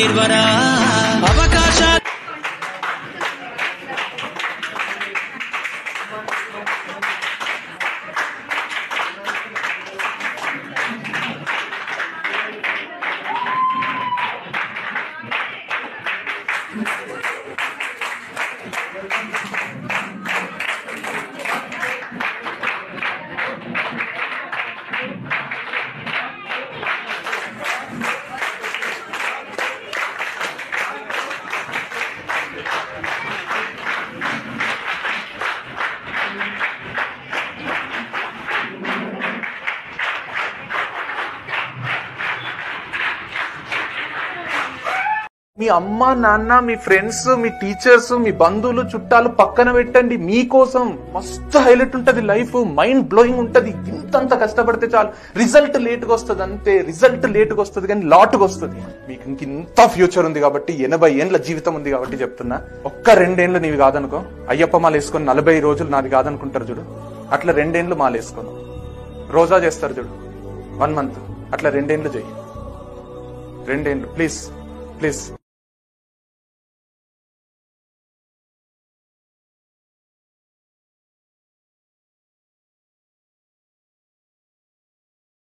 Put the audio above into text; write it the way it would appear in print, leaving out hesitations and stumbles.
చేర్వరా అవకాశాలు. మీ అమ్మ నాన్న మీ ఫ్రెండ్స్ మీ టీచర్స్ మీ బంధువులు చుట్టాలు పక్కన పెట్టండి. మీకోసం మస్తు హైలైట్ ఉంటది లైఫ్, మైండ్ బ్లోయింగ్ ఉంటది. ఇంతంత కష్టపడితే చాలు. రిజల్ట్ లేట్ గా వస్తుంది అంతే, రిజల్ట్ లేట్ గా వస్తుంది కానీ లాట్ గా వస్తుంది. మీకు ఇంత ఫ్యూచర్ ఉంది కాబట్టి, 80 ఏండ్ల జీవితం ఉంది కాబట్టి చెప్తున్నా. ఒక్క 2 ఏండ్లు నీవి కాదనుకో, అయ్యప్ప మాల వేసుకొని 40 రోజులు నాది కాదనుకుంటారు చూడు, అట్లా 2 ఏండ్లు మాల వేసుకోను. రోజా చేస్తారు చూడు 1 మంత్, అట్లా 2 ఏండ్లు చెయ్యి. 2 ఏండ్లు ప్లీజ్ ప్లీజ్.